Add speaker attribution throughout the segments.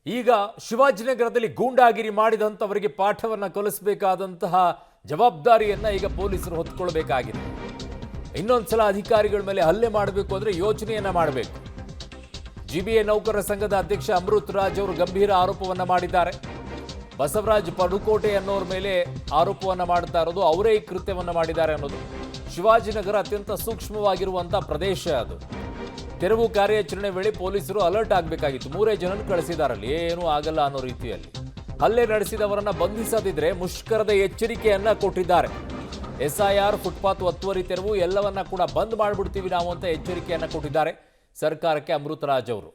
Speaker 1: ಈಗ ಶಿವಾಜಿನಗರದಲ್ಲಿ ಗೂಂಡಾಗಿರಿ ಮಾಡಿದಂಥವರಿಗೆ ಪಾಠವನ್ನು ಕಲಿಸಬೇಕಾದಂತಹ ಜವಾಬ್ದಾರಿಯನ್ನ ಈಗ ಪೊಲೀಸರು ಹೊತ್ತುಕೊಳ್ಳಬೇಕಾಗಿದೆ. ಇನ್ನೊಂದ್ಸಲ ಅಧಿಕಾರಿಗಳ ಮೇಲೆ ಹಲ್ಲೆ ಮಾಡಬೇಕು ಅಂದ್ರೆ ಯೋಚನೆಯನ್ನ ಮಾಡಬೇಕು. ಜಿಬಿಎ ನೌಕರರ ಸಂಘದ ಅಧ್ಯಕ್ಷ ಅಮೃತ್ ರಾಜ್ ಅವರು ಗಂಭೀರ ಆರೋಪವನ್ನ ಮಾಡಿದ್ದಾರೆ. ಬಸವರಾಜ್ ಪಡುಕೋಟೆ ಅನ್ನೋರ ಮೇಲೆ ಆರೋಪವನ್ನ ಮಾಡ್ತಾ ಇರೋದು ಅವರೇ ಈ ಕೃತ್ಯವನ್ನ ಮಾಡಿದ್ದಾರೆ ಅನ್ನೋದು. ಶಿವಾಜಿನಗರ ಅತ್ಯಂತ ಸೂಕ್ಷ್ಮವಾಗಿರುವಂತಹ ಪ್ರದೇಶ ಅದು. ತೆರವು ಕಾರ್ಯಾಚರಣೆ ವೇಳೆ ಪೊಲೀಸರು ಅಲರ್ಟ್ ಆಗಬೇಕಾಗಿತ್ತು. 3 ಜನರನ್ನು ಕಳಿಸಿದಾರಲ್ಲಿ ಏನೂ ಆಗಲ್ಲ ಅನ್ನೋ ರೀತಿಯಲ್ಲಿ. ಹಲ್ಲೆ ನಡೆಸಿದವರನ್ನ ಬಂಧಿಸದಿದ್ರೆ ಮುಷ್ಕರದ ಎಚ್ಚರಿಕೆಯನ್ನ ಕೊಟ್ಟಿದ್ದಾರೆ. SIR, ಫುಟ್ಪಾತ್ ಒತ್ತುವರಿ ತೆರವು ಎಲ್ಲವನ್ನ ಕೂಡ ಬಂದ್ ಮಾಡಿಬಿಡ್ತೀವಿ ನಾವು ಅಂತ ಎಚ್ಚರಿಕೆಯನ್ನ ಕೊಟ್ಟಿದ್ದಾರೆ ಸರ್ಕಾರಕ್ಕೆ ಅಮೃತ್ ರಾಜ್ ಅವರು.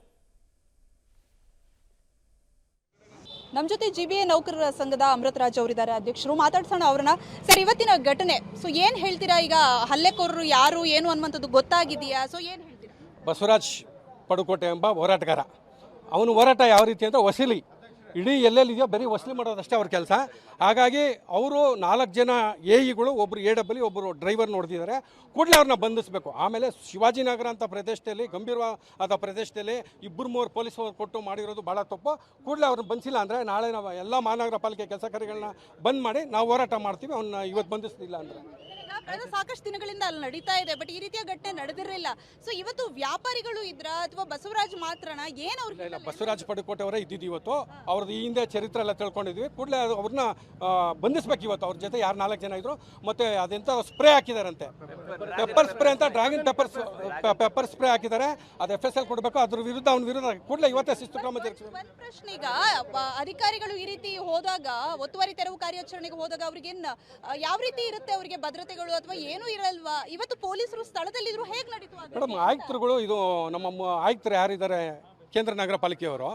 Speaker 2: ನಮ್ಮ ಜೊತೆ ಜಿಬಿಎ ನೌಕರರ ಸಂಘದ ಅಮೃತ್ ರಾಜ್ ಅವರಿದ್ದಾರೆ, ಅಧ್ಯಕ್ಷರು. ಮಾತಾಡ್ಸೋಣ ಅವ್ರನ್ನ. ಸರ್, ಇವತ್ತಿನ ಘಟನೆ ಏನ್ ಹೇಳ್ತೀರಾ? ಈಗ ಹಲ್ಲೆಕೋರರು ಯಾರು ಏನು ಅನ್ನುವಂಥದ್ದು ಗೊತ್ತಾಗಿದೆಯಾ? ಏನ್ ಹೇಳ್ತೀರಾ?
Speaker 3: ಬಸವರಾಜ್ ಪಡುಕೋಟೆ ಎಂಬ ಹೋರಾಟಗಾರ. ಅವನು ಹೋರಾಟ ಯಾವ ರೀತಿ ಅಂದರೆ ವಸೂಲಿ, ಇಡೀ ಎಲ್ಲೆಲ್ಲಿದೆಯೋ ಬರೀ ವಸೂಲಿ ಮಾಡೋದಷ್ಟೇ ಅವ್ರ ಕೆಲಸ. ಹಾಗಾಗಿ ಅವರು 4 ಜನ AEಗಳು, ಒಬ್ಬರು AW, ಒಬ್ಬರು ಡ್ರೈವರ್ ನೋಡ್ತಿದ್ದಾರೆ. ಕೂಡಲೇ ಅವ್ರನ್ನ ಬಂಧಿಸಬೇಕು. ಆಮೇಲೆ ಶಿವಾಜಿನಗರ ಅಂತ ಪ್ರದೇಶದಲ್ಲಿ, ಗಂಭೀರವಾದ ಪ್ರದೇಶದಲ್ಲಿ 2-3 ಪೊಲೀಸರು ಕೊಟ್ಟು ಮಾಡಿರೋದು ಭಾಳ ತಪ್ಪು. ಕೂಡಲೇ ಅವ್ರನ್ನ ಬಂಧಿಸಿಲ್ಲ ಅಂದರೆ ನಾಳೆ ನಾವು ಎಲ್ಲ ಮಹಾನಗರ ಪಾಲಿಕೆ ಕೆಲಸ ಕಾರ್ಯಗಳನ್ನ ಬಂದ್ ಮಾಡಿ ನಾವು ಹೋರಾಟ ಮಾಡ್ತೀವಿ. ಅವನ್ನ ಇವತ್ತು ಬಂಧಿಸಲಿಲ್ಲ ಅಂದರೆ.
Speaker 2: ಸಾಕಷ್ಟು ದಿನಗಳಿಂದ ಅಲ್ಲಿ ನಡೀತಾ ಇದೆ, ಬಟ್ ಈ ರೀತಿಯ ಘಟನೆ ನಡೆದಿರಲಿಲ್ಲ. ಇವತ್ತು ವ್ಯಾಪಾರಿಗಳು ಇದ್ರ ಅಥವಾ ಬಸವರಾಜ್ ಮಾತ್ರನ? ಏನು ಅವ್ರಿಗೆ?
Speaker 3: ಬಸವರಾಜ್ ಪಡುಕೋಟೆ ಅವರೇ ಇದ್ದಿದ್ದು ಇವತ್ತು. ಅವ್ರದ್ದು ಈ ಹಿಂದೆ ಚರಿತ್ರೆ ಎಲ್ಲ ತಿಳ್ಕೊಂಡಿದ್ವಿ. ಕೂಡಲೇ ಅವ್ರನ್ನ ಬಂಧಿಸ್ಬೇಕು ಇವತ್ತು. ಅವ್ರ ಜೊತೆ ಯಾರು 4 ಜನ ಇದ್ರು. ಮತ್ತೆ ಅದೆಂತ ಸ್ಪ್ರೇ ಹಾಕಿದಾರಂತೆ, ಪೆಪ್ಪರ್ ಸ್ಪ್ರೇ ಅಂತ, ಡ್ರ್ಯಾಗನ್ ಪೆಪ್ಪರ್ ಸ್ಪ್ರೇ ಹಾಕಿದ್ದಾರೆ. ಅದು FSL ಕೊಡಬೇಕು. ಅದ್ರ ವಿರುದ್ಧ ಅವ್ನ ವಿರುದ್ಧ ಕೂಡಲೇ ಇವತ್ತೇ ಶಿಸ್ತು ಕ್ರಮ ಜರುಗಿಸಬೇಕು.
Speaker 2: ಒಂದು ಪ್ರಶ್ನೆ, ಈಗ ಅಧಿಕಾರಿಗಳು ಈ ರೀತಿ ಹೋದಾಗ, ಒತ್ತುವರಿ ತೆರವು ಕಾರ್ಯಾಚರಣೆಗೆ ಹೋದಾಗ ಅವ್ರಿಗೇನು ಯಾವ ರೀತಿ ಇರುತ್ತೆ? ಅವರಿಗೆ ಭದ್ರತೆಗಳು ಅಥವಾ ಏನೂ ಇರಲ್ವಾ? ಇವತ್ತು ಪೊಲೀಸರು ಸ್ಥಳದಲ್ಲಿದ್ರು, ಹೇಗೆ ನಡೀತು?
Speaker 3: ಮೇಡಮ್, ಆಯುಕ್ತರುಗಳು, ಇದು ನಮ್ಮ ಆಯುಕ್ತರು ಯಾರಿದ್ದಾರೆ, ಕೇಂದ್ರ ನಗರ ಪಾಲಿಕೆಯವರು,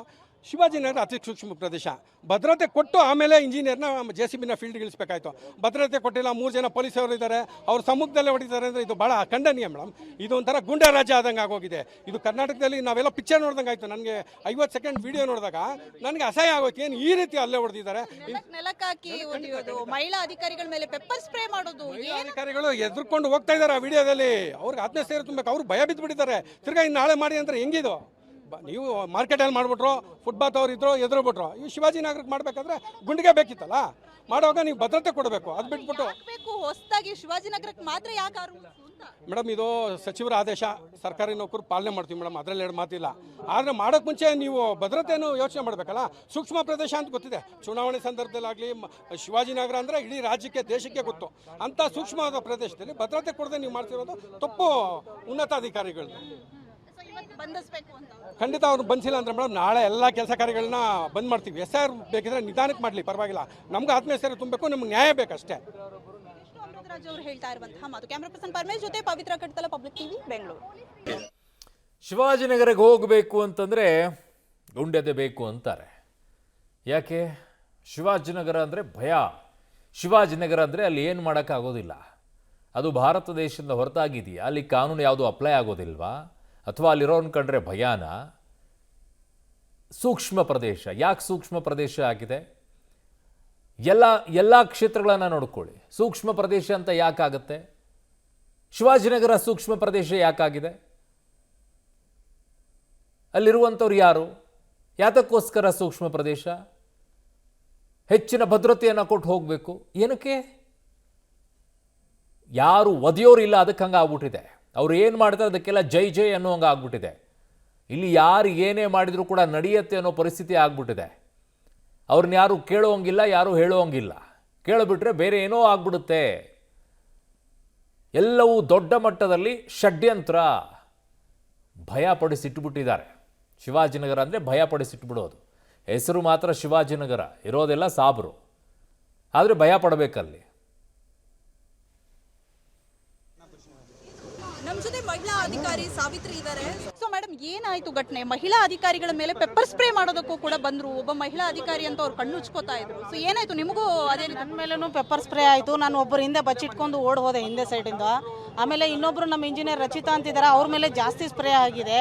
Speaker 3: ಶಿವಾಜಿನಗರ ಅತಿ ಸೂಕ್ಷ್ಮ ಪ್ರದೇಶ, ಭದ್ರತೆ ಕೊಟ್ಟು ಆಮೇಲೆ ಇಂಜಿನಿಯರ್ನ JCBನ ಫೀಲ್ಡ್ಗೆ ಇಳಿಸಬೇಕಾಯ್ತು. ಭದ್ರತೆ ಕೊಟ್ಟಿಲ್ಲ. 3 ಜನ ಪೊಲೀಸರು ಇದ್ದಾರೆ, ಅವ್ರ ಸಮ್ಮುಖದಲ್ಲೇ ಹೊಡಿತಾರೆ ಅಂದರೆ ಇದು ಭಾಳ ಖಂಡನೀಯ ಮೇಡಮ್. ಇದು ಒಂಥರ ಗುಂಡಾ ರಾಜ್ಯ ಆದಂಗೆ ಆಗೋಗಿದೆ. ಇದು ಕರ್ನಾಟಕದಲ್ಲಿ ನಾವೆಲ್ಲ ಪಿಕ್ಚರ್ ನೋಡ್ದಂಗೆ ಆಯಿತು. ನನಗೆ 50 ಸೆಕೆಂಡ್ ವಿಡಿಯೋ ನೋಡಿದಾಗ ನನಗೆ ಅಸಹ್ಯ ಆಗೋಯ್ತು. ಏನು ಈ ರೀತಿ ಅಲ್ಲೇ ಹೊಡೆದಿದ್ದಾರೆ?
Speaker 2: ನೆಲಕ್ಕಾಕಿ ಹೊಡೆಯೋದು, ಮಹಿಳಾ ಅಧಿಕಾರಿಗಳ ಮೇಲೆ ಪೆಪ್ಪರ್ ಸ್ಪ್ರೇ ಮಾಡೋದು.
Speaker 3: ಅಧಿಕಾರಿಗಳು ಎದುರ್ಕೊಂಡು ಹೋಗ್ತಾ ಇದ್ದಾರೆ ಆ ವಿಡಿಯೋದಲ್ಲಿ. ಅವ್ರಿಗೆ ಆತ್ಮಸ್ಥೈರ್ಯ ತುಂಬಬೇಕು. ಅವ್ರು ಭಯ ಬಿದ್ದುಬಿಟ್ಟಿದ್ದಾರೆ. ತಿರ್ಗಾ ಇನ್ನು ನಾಳೆ ಮಾಡಿ ಅಂದರೆ ಹೆಂಗಿದು? ನೀವು ಮಾರ್ಕೆಟಲ್ಲಿ ಮಾಡಿಬಿಟ್ರು, ಫುಟ್ಪಾತ್ ಅವ್ರು ಇದ್ರು, ಎದುರು ಬಿಟ್ರು. ಇವು ಶಿವಾಜಿನಗರಕ್ಕೆ ಮಾಡಬೇಕಾದ್ರೆ ಗುಂಡಿಗೆ ಬೇಕಿತ್ತಲ್ಲ. ಮಾಡುವಾಗ ನೀವು ಭದ್ರತೆ ಕೊಡಬೇಕು. ಅದು ಬಿಟ್ಬಿಟ್ಟು
Speaker 2: ಹೊಸದಾಗಿ ಶಿವಾಜಿನಗರಕ್ಕೆ ಮಾತ್ರ ಯಾಕೆ?
Speaker 3: ಮೇಡಮ್, ಇದು ಸಚಿವರ ಆದೇಶ, ಸರ್ಕಾರಿ ನೌಕರು ಪಾಲನೆ ಮಾಡ್ತೀವಿ ಮೇಡಮ್, ಅದರಲ್ಲಿ 2 ಮಾತಿಲ್ಲ. ಆದರೆ ಮಾಡೋಕ್ಕೆ ಮುಂಚೆ ನೀವು ಭದ್ರತೆಯನ್ನು ಯೋಚನೆ ಮಾಡಬೇಕಲ್ಲ. ಸೂಕ್ಷ್ಮ ಪ್ರದೇಶ ಅಂತ ಗೊತ್ತಿದೆ. ಚುನಾವಣೆ ಸಂದರ್ಭದಲ್ಲಾಗಲಿ ಶಿವಾಜಿನಗರ ಅಂದರೆ ಇಡೀ ರಾಜ್ಯಕ್ಕೆ, ದೇಶಕ್ಕೆ ಗೊತ್ತು. ಅಂಥ ಸೂಕ್ಷ್ಮವಾದ ಪ್ರದೇಶದಲ್ಲಿ ಭದ್ರತೆ ಕೊಡದೆ ನೀವು ಮಾಡ್ತಿರೋದು ತಪ್ಪು ಉನ್ನತಾಧಿಕಾರಿಗಳು. ಖಂಡಿತ ಅವ್ರು ಬಂದಿಲ್ಲ ಅಂದ್ರೆ ಮೇಡಮ್ ನಾಳೆ ಎಲ್ಲ ಕೆಲಸ ಕಾರ್ಯಗಳನ್ನ ಬಂದ್ ಮಾಡ್ತೀವಿ. SIR ಬೇಕಿದ್ರೆ ನಿಧಾನಕ್ಕೆ ಮಾಡಲಿ, ಪರವಾಗಿಲ್ಲ. ನಮ್ಗೆ ಆತ್ಮಸ್ಥೈರ್ಯ ತುಂಬಬೇಕು, ನಮ್ಗೆ ನ್ಯಾಯ ಬೇಕಷ್ಟೇ.
Speaker 2: ಹೇಳ್ತಾ ಇರುವಂತಹ ಮಾತು. ಕ್ಯಾಮರಾ ಪರ್ಸನ್ ಪರಮೇಶ್ ಜೊತೆ ಪವಿತ್ರ ಕಟ್ತಲ, ಪಬ್ಲಿಕ್ ಟಿವಿ, ಬೆಂಗಳೂರು.
Speaker 1: ಶಿವಾಜಿನಗರಕ್ಕೆ ಹೋಗಬೇಕು ಅಂತಂದ್ರೆ ಗುಂಡೆದೆ ಬೇಕು ಅಂತಾರೆ. ಯಾಕೆ? ಶಿವಾಜಿನಗರ ಅಂದರೆ ಭಯ. ಶಿವಾಜಿನಗರ ಅಂದರೆ ಅಲ್ಲಿ ಏನು ಮಾಡೋಕ್ಕಾಗೋದಿಲ್ಲ. ಅದು ಭಾರತ ದೇಶದಿಂದ ಹೊರತಾಗಿದೆಯಾ? ಅಲ್ಲಿ ಕಾನೂನು ಯಾವುದು ಅಪ್ಲೈ ಆಗೋದಿಲ್ವಾ? ಅಥವಾ ಅಲ್ಲಿರೋನ್ ಕಂಡ್ರೆ ಭಯಾನ? ಸೂಕ್ಷ್ಮ ಪ್ರದೇಶ. ಯಾಕೆ ಸೂಕ್ಷ್ಮ ಪ್ರದೇಶ ಆಗಿದೆ? ಎಲ್ಲ ಕ್ಷೇತ್ರಗಳನ್ನು ನೋಡ್ಕೊಳ್ಳಿ. ಸೂಕ್ಷ್ಮ ಪ್ರದೇಶ ಅಂತ ಯಾಕಾಗುತ್ತೆ? ಶಿವಾಜಿನಗರ ಸೂಕ್ಷ್ಮ ಪ್ರದೇಶ ಯಾಕಾಗಿದೆ? ಅಲ್ಲಿರುವಂಥವ್ರು ಯಾರು? ಯಾತಕ್ಕೋಸ್ಕರ ಸೂಕ್ಷ್ಮ ಪ್ರದೇಶ? ಹೆಚ್ಚಿನ ಭದ್ರತೆಯನ್ನು ಕೊಟ್ಟು ಹೋಗಬೇಕು. ಏನಕ್ಕೆ? ಯಾರು ಒದೆಯೋರು ಇಲ್ಲ, ಅದಕ್ಕೆ ಹಂಗೆ ಆಗ್ಬಿಟ್ಟಿದೆ. ಅವ್ರು ಏನು ಮಾಡ್ತಾರೆ ಅದಕ್ಕೆಲ್ಲ ಜೈ ಜೈ ಅನ್ನೋ ಹಂಗೆ ಆಗ್ಬಿಟ್ಟಿದೆ. ಇಲ್ಲಿ ಯಾರು ಏನೇ ಮಾಡಿದರೂ ಕೂಡ ನಡೆಯುತ್ತೆ ಅನ್ನೋ ಪರಿಸ್ಥಿತಿ ಆಗ್ಬಿಟ್ಟಿದೆ. ಅವ್ರನ್ನ ಯಾರು ಕೇಳೋಂಗಿಲ್ಲ, ಯಾರು ಹೇಳೋಂಗಿಲ್ಲ. ಕೇಳಿಬಿಟ್ರೆ ಬೇರೆ ಏನೋ ಆಗ್ಬಿಡುತ್ತೆ. ಎಲ್ಲವೂ ದೊಡ್ಡ ಮಟ್ಟದಲ್ಲಿ ಷಡ್ಯಂತ್ರ. ಭಯ ಪಡಿಸಿಟ್ಬಿಟ್ಟಿದ್ದಾರೆ. ಶಿವಾಜಿನಗರ ಅಂದರೆ ಭಯ ಪಡಿಸಿಟ್ಬಿಡೋದು. ಹೆಸರು ಮಾತ್ರ ಶಿವಾಜಿನಗರ, ಇರೋದೆಲ್ಲ ಸಾಬ್ರು. ಆದರೆ ಭಯ ಪಡಬೇಕಲ್ಲಿ.
Speaker 2: ನಮ್ಮ ಜೊತೆ ಮಹಿಳಾ ಅಧಿಕಾರಿ ಸಾವಿತ್ರಿ ಇದ್ದಾರೆ. ಮೇಡಮ್, ಏನಾಯ್ತು ಘಟನೆ? ಮಹಿಳಾ ಅಧಿಕಾರಿಗಳ ಮೇಲೆ ಪೆಪ್ಪರ್ ಸ್ಪ್ರೇ ಮಾಡೋದಕ್ಕೂ ಕೂಡ ಬಂದ್ರು. ಒಬ್ಬ ಮಹಿಳಾ ಅಧಿಕಾರಿ ಅಂತ ಅವ್ರು ಕಣ್ಣು ಉಚ್ಕೋತಾ ಇದ್ರು. ಏನಾಯ್ತು? ನಿಮಗೂ ಅದೇ?
Speaker 4: ನನ್ನ ಮೇಲೂ ಪೆಪ್ಪರ್ ಸ್ಪ್ರೇ ಆಯಿತು. ನಾನು ಒಬ್ಬರು ಹಿಂದೆ ಬಚ್ಚಿಟ್ಕೊಂಡು ಓಡ್ ಹೋದೆ ಹಿಂದೆ ಸೈಡಿಂದ. ಆಮೇಲೆ ಇನ್ನೊಬ್ರು ನಮ್ಮ ಇಂಜಿನಿಯರ್ ರಚಿತಾ ಅಂತಿದ್ದಾರೆ, ಅವ್ರ ಮೇಲೆ ಜಾಸ್ತಿ ಸ್ಪ್ರೇ ಆಗಿದೆ.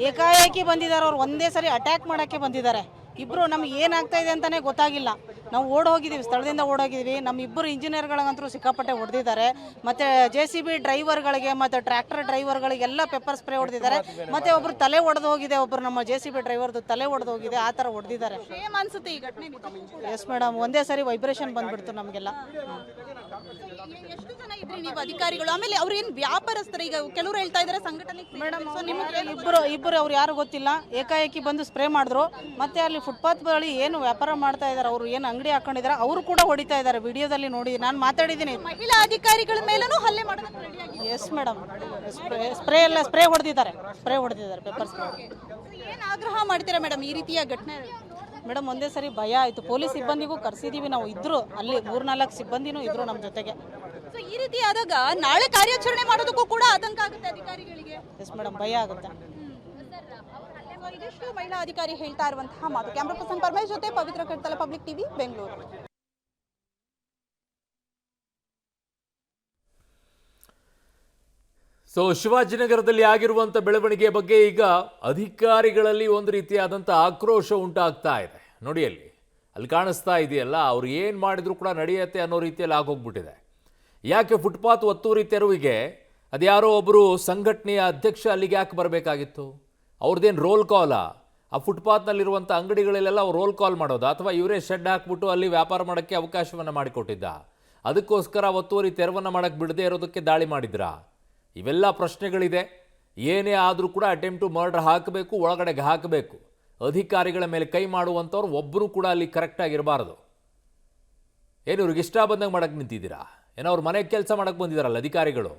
Speaker 4: ಏಕಾಏಕಿ ಬಂದಿದ್ದಾರೆ ಅವ್ರು. ಒಂದೇ ಸರಿ ಅಟ್ಯಾಕ್ ಮಾಡೋಕ್ಕೆ ಬಂದಿದ್ದಾರೆ ಇಬ್ಬರು. ನಮ್ಗೆ ಏನಾಗ್ತಾ ಇದೆ ಅಂತಲೇ ಗೊತ್ತಾಗಿಲ್ಲ. ನಾವು ಓಡ್ ಹೋಗಿದ್ದೀವಿ, ಸ್ಥಳದಿಂದ ಓಡೋಗಿದ್ದೀವಿ. ನಮ್ಮ ಇಬ್ಬರು ಇಂಜಿನಿಯರ್ಗಳಿಗಂತೂ ಸಿಕ್ಕಾಪಟ್ಟೆ ಹೊಡೆದಿದ್ದಾರೆ. ಮತ್ತು JCB ಡ್ರೈವರ್ಗಳಿಗೆ ಮತ್ತು ಟ್ರ್ಯಾಕ್ಟರ್ ಡ್ರೈವರ್ಗಳಿಗೆಲ್ಲ ಪೆಪ್ಪರ್ ಸ್ಪ್ರೇ ಹೊಡೆದಿದ್ದಾರೆ. ಮತ್ತು ಒಬ್ಬರು ತಲೆ ಒಡೆದು ಹೋಗಿದೆ, ಒಬ್ಬರು ನಮ್ಮ JCB ಡ್ರೈವರ್ದು ತಲೆ ಒಡೆದು ಹೋಗಿದೆ, ಆ ಥರ ಹೊಡೆದಿದ್ದಾರೆ.
Speaker 2: ಏನ್ ಅನ್ಸುತ್ತೆ ಈ ಘಟನೆ?
Speaker 4: ಎಸ್ ಮೇಡಮ್, ಒಂದೇ ಸರಿ ವೈಬ್ರೇಷನ್ ಬಂದ್ಬಿಡ್ತು ನಮಗೆಲ್ಲ.
Speaker 2: ಎಷ್ಟು ಜನ ಇದ್ರಿ ನೀವು ಅಧಿಕಾರಿಗಳು? ಆಮೇಲೆ ಅವ್ರು ಏನ್ ವ್ಯಾಪಾರಸ್ಥರು? ಈಗ ಕೆಲವರು ಹೇಳ್ತಾ ಇದ್ದಾರೆ ಸಂಘಟನೆ
Speaker 4: ಮೇಡಮ್, ಇಬ್ಬರು ಅವ್ರು ಯಾರು ಗೊತ್ತಿಲ್ಲ, ಏಕಾಏಕಿ ಬಂದು ಸ್ಪ್ರೇ ಮಾಡಿದ್ರು. ಮತ್ತೆ ಅಲ್ಲಿ ಫುಟ್ಪಾತ್ ಬಳಿ ಏನು ವ್ಯಾಪಾರ ಮಾಡ್ತಾ ಇದ್ದಾರೆ, ಅವರು ಏನು ಅಂಗಡಿ ಹಾಕೊಂಡಿದ್ದಾರೆ, ಅವರು ಕೂಡ ಹೊಡಿತಾ ಇದ್ದಾರೆ. ವಿಡಿಯೋದಲ್ಲಿ ನೋಡಿ, ನಾನು ಮಾತಾಡಿದ್ದೀನಿ.
Speaker 2: ಮಹಿಳಾ ಅಧಿಕಾರಿಗಳ ಮೇಲೂ ಹಲ್ಲೆ ಮಾಡೋದಕ್ಕೆ ರೆಡಿ ಆಗಿ
Speaker 4: ಎಸ್ ಮೇಡಮ್, ಸ್ಪ್ರೇ ಹೊಡೆದಿದ್ದಾರೆ ಪೆಪ್ಪರ್ ಸ್ಪ್ರೇ.
Speaker 2: ಏನ್ ಆಗ್ರಹ ಮಾಡ್ತೀರಾ ಮೇಡಮ್ ಈ ರೀತಿಯ ಘಟನೆ?
Speaker 4: ಮೇಡಮ್, ಒಂದೇ ಸರಿ ಭಯ ಆಯಿತು. ಪೊಲೀಸ್ ಸಿಬ್ಬಂದಿಗೂ ಕರೆಸಿದ್ದೀವಿ ನಾವು. ಇದ್ರು ಅಲ್ಲಿ 3-4 ಸಿಬ್ಬಂದಿನೂ ಇದ್ರು ನಮ್ಮ ಜೊತೆಗೆ.
Speaker 2: ಸೊ ಈ ರೀತಿ ಆದಾಗ ನಾಳೆ ಕಾರ್ಯಾಚರಣೆ ಮಾಡೋದಕ್ಕೂ ಕೂಡ ಆತಂಕ ಆಗುತ್ತೆ ಅಧಿಕಾರಿಗಳಿಗೆ.
Speaker 4: ಎಸ್ ಮೇಡಮ್, ಭಯ ಆಗುತ್ತೆ.
Speaker 2: ಸೊ ಇದಿಷ್ಟು ಮಹಿಳಾ ಅಧಿಕಾರಿ ಹೇಳ್ತಾ ಇರುವಂತಹ ಮಾತು. ಕ್ಯಾಮ್ರಾ ಪರ್ಸನ್ ಪರಮೇಶ್ ಜೊತೆ Pavitra Kadtala, public TV, Bengaluru.
Speaker 1: So ಶಿವಾಜಿನಗರದಲ್ಲಿ ಆಗಿರುವಂಥ ಬೆಳವಣಿಗೆ ಬಗ್ಗೆ ಈಗ ಅಧಿಕಾರಿಗಳಲ್ಲಿ ಒಂದು ರೀತಿಯಾದಂಥ ಆಕ್ರೋಶ ಉಂಟಾಗ್ತಾ ಇದೆ. ನೋಡಿ ಅಲ್ಲಿ ಕಾಣಿಸ್ತಾ ಇದೆಯಲ್ಲ, ಅವ್ರು ಏನು ಮಾಡಿದ್ರು ಕೂಡ ನಡೆಯುತ್ತೆ ಅನ್ನೋ ರೀತಿಯಲ್ಲಿ ಆಗೋಗ್ಬಿಟ್ಟಿದೆ. ಯಾಕೆ ಫುಟ್ಪಾತ್ ಒತ್ತುವರಿ ತೆರವಿಗೆ ಅದ್ಯಾರೋ ಒಬ್ಬರು ಸಂಘಟನೆಯ ಅಧ್ಯಕ್ಷ ಅಲ್ಲಿಗೆ ಯಾಕೆ ಬರಬೇಕಾಗಿತ್ತು? ಅವ್ರದ್ದೇನು ರೋಲ್ ಕಾಲಾ? ಆ ಫುಟ್ಪಾತ್ನಲ್ಲಿರುವಂಥ ಅಂಗಡಿಗಳಲ್ಲೆಲ್ಲ ಅವ್ರು ರೋಲ್ ಕಾಲ್ ಮಾಡೋದಾ, ಅಥವಾ ಇವರೇ ಶೆಡ್ ಹಾಕ್ಬಿಟ್ಟು ಅಲ್ಲಿ ವ್ಯಾಪಾರ ಮಾಡೋಕ್ಕೆ ಅವಕಾಶವನ್ನು ಮಾಡಿಕೊಟ್ಟಿದ್ದ? ಅದಕ್ಕೋಸ್ಕರ ಒತ್ತುವರಿ ತೆರವನ್ನು ಮಾಡೋಕ್ಕೆ ಬಿಡದೇ ಇರೋದಕ್ಕೆ ದಾಳಿ ಮಾಡಿದ್ರಾ? ಇವೆಲ್ಲ ಪ್ರಶ್ನೆಗಳಿದೆ. ಏನೇ ಆದರೂ ಕೂಡ ಅಟೆಂಪ್ಟ್ ಟು ಮರ್ಡರ್ ಹಾಕಬೇಕು, ಒಳಗಡೆಗೆ ಹಾಕಬೇಕು. ಅಧಿಕಾರಿಗಳ ಮೇಲೆ ಕೈ ಮಾಡುವಂಥವ್ರು ಒಬ್ಬರು ಕೂಡ ಅಲ್ಲಿ ಕರೆಕ್ಟಾಗಿರಬಾರ್ದು. ಏನು ಇವ್ರಿಗೆ ಇಷ್ಟ ಬಂದಂಗೆ ಮಾಡೋಕ್ಕೆ ನಿಂತಿದ್ದೀರಾ? ಏನೋ ಅವ್ರ ಮನೆಗೆ ಕೆಲಸ ಮಾಡೋಕ್ಕೆ ಬಂದಿದ್ದಾರಲ್ಲ ಅಧಿಕಾರಿಗಳು.